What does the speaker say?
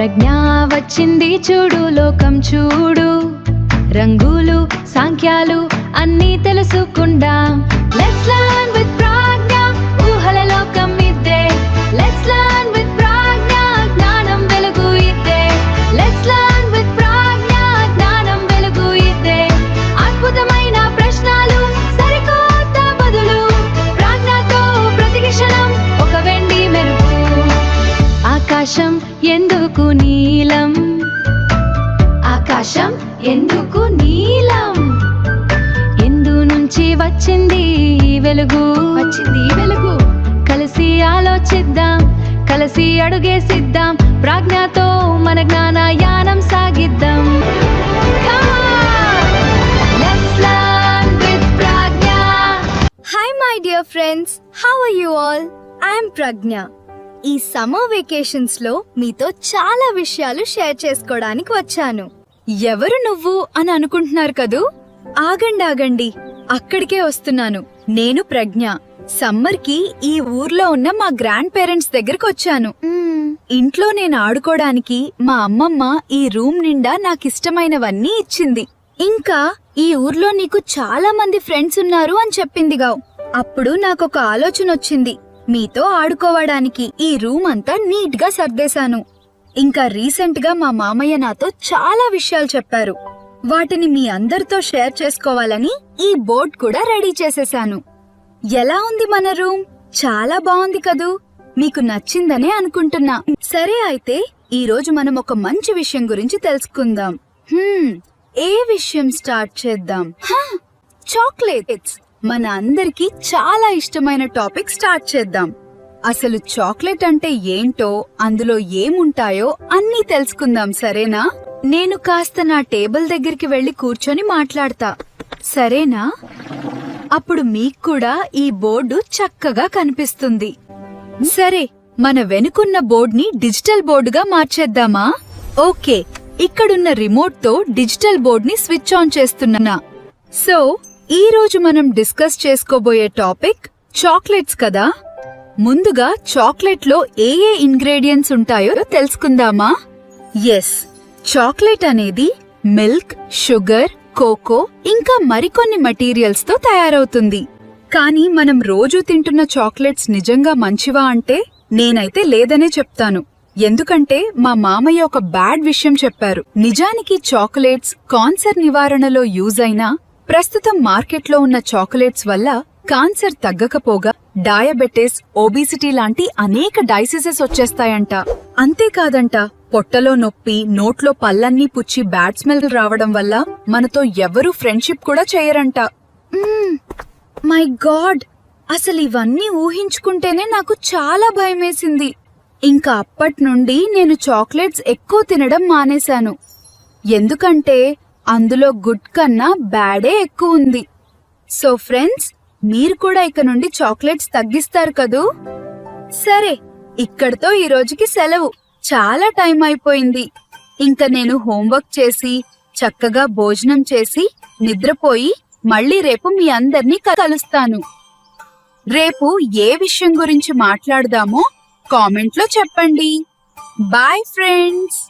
ప్రజ్ఞ వచ్చింది చూడు, లోకం చూడు, రంగులు సాంఖ్యాలు అన్నీ తెలుసుకుందాం. లెట్స్ లర్న్ విత్ ప్రజ్ఞ, ఊహల లోకం ఇద్దే. లెట్స్ లర్న్ విత్ ప్రజ్ఞ, జ్ఞానం వెలుగు ఇద్దే. లెట్స్ లర్న్ విత్ ప్రజ్ఞ, జ్ఞానం వెలుగు ఇద్దే. అద్భుతమైన ప్రశ్నలు, సరికొత్త బదులు, ప్రజ్ఞతో ప్రతి క్షణం ఒక వెండి మెరుపు. ఆకాశం ఎందుకు నీలం? ఆకాశం ఎందుకు నీలం? ఎందు నుంచి వచ్చింది వెలుగు? కలిసి ఆలోచిద్దాం, కలిసి అడుగేసిద్దాం, ప్రజ్ఞతో మన జ్ఞానయానం సాగిద్దాం. Hi my dear friends, how are you all? I am Pragnya. ఈ సమ్మర్ వెకేషన్స్ లో మీతో చాలా విషయాలు షేర్ చేసుకోవడానికి వచ్చాను. ఎవరు నువ్వు అని అనుకుంటున్నారు కదూ? ఆగండి, అక్కడికే వస్తున్నాను. నేను ప్రజ్ఞ. సమ్మర్ కి ఈ ఊర్లో ఉన్న మా గ్రాండ్ పేరెంట్స్ దగ్గరకు వచ్చాను. ఇంట్లో నేను ఆడుకోవడానికి మా అమ్మమ్మ ఈ రూమ్ నిండా నాకిష్టమైనవన్నీ ఇచ్చింది. ఇంకా ఈ ఊర్లో నీకు చాలా మంది ఫ్రెండ్స్ ఉన్నారు అని చెప్పిందిగా. అప్పుడు నాకొక ఆలోచన వచ్చింది. మీతో ఆడుకోవడానికి ఈ రూమ్ అంతా నీట్ గా సర్దేశాను. ఇంకా రీసెంట్ గా మా మామయ్య నాతో చాలా విషయాలు చెప్పారు. వాటిని మీ అందరితో షేర్ చేసుకోవాలని ఈ బోర్డ్ కూడా రెడీ చేసేశాను. ఎలా ఉంది మన రూమ్? చాలా బాగుంది కదూ? మీకు నచ్చిందనే అనుకుంటున్నా. సరే, అయితే ఈ రోజు మనం ఒక మంచి విషయం గురించి తెలుసుకుందాం. ఏ విషయం స్టార్ట్ చేద్దాం? చాక్లెట్స్. మన అందరికి చాలా ఇష్టమైన టాపిక్ స్టార్ట్ చేద్దాం. అసలు చాక్లెట్ అంటే ఏంటో, అందులో ఏముంటాయో అన్నీ తెలుసుకుందాం, సరేనా? నేను కాస్త నా టేబుల్ దగ్గరికి వెళ్లి కూర్చొని మాట్లాడతా, సరేనా? అప్పుడు మీకు కూడా ఈ బోర్డు చక్కగా కనిపిస్తుంది. సరే, మన వెనుకున్న బోర్డుని డిజిటల్ బోర్డుగా మార్చేద్దామా? ఓకే, ఇక్కడున్న రిమోట్ తో డిజిటల్ బోర్డుని స్విచ్ ఆన్ చేస్తున్నా. సో ఈ రోజు మనం డిస్కస్ చేసుకోబోయే టాపిక్ చాక్లెట్స్ కదా. ముందుగా చాక్లెట్ లో ఏ ఇంగ్రీడియంట్స్ ఉంటాయో తెలుసుకుందామా? ఎస్, చాక్లెట్ అనేది మిల్క్, షుగర్, కోకో ఇంకా మరికొన్ని మెటీరియల్స్ తో తయారవుతుంది. కానీ మనం రోజూ తింటున్న చాక్లెట్స్ నిజంగా మంచివా అంటే నేనైతే లేదనే చెప్తాను. ఎందుకంటే మా మామయ్య ఒక బ్యాడ్ విషయం చెప్పారు. నిజానికి చాక్లెట్స్ కాన్సర్ నివారణలో యూజ్ అయినా ప్రస్తుతం మార్కెట్లో ఉన్న చాక్లెట్స్ వల్ల కాన్సర్ తగ్గకపోగా డయాబెటిస్, ఒబిసిటీ లాంటి అనేక డైసీసెస్ వచ్చేస్తాయంట. అంతేకాదంట, పొట్టలో నొప్పి, నోట్లో పళ్ళన్నీ పుచ్చి బ్యాడ్ స్మెల్ రావడం వల్ల మనతో ఎవరూ ఫ్రెండ్షిప్ కూడా చేయరంట. మై గాడ్, అసలు ఇవన్నీ ఊహించుకుంటేనే నాకు చాలా భయమేసింది. ఇంకా అప్పటి నుండి నేను చాక్లెట్స్ ఎక్కువ తినడం మానేశాను. ఎందుకంటే అందులో గుడ్ కన్నా బ్యాడే ఎక్కువ ఉంది. సో ఫ్రెండ్స్, మీరు కూడా ఇక నుండి చాక్లెట్స్ తగ్గిస్తారు కదూ? సరే, ఇక్కడితో ఈ రోజుకి సెలవు. చాలా టైం అయిపోయింది. ఇంకా నేను హోంవర్క్ చేసి చక్కగా భోజనం చేసి నిద్రపోయి మళ్ళీ రేపు మీ అందర్నీ కలుస్తాను. రేపు ఏ విషయం గురించి మాట్లాడదామో కామెంట్లో చెప్పండి. Bye friends.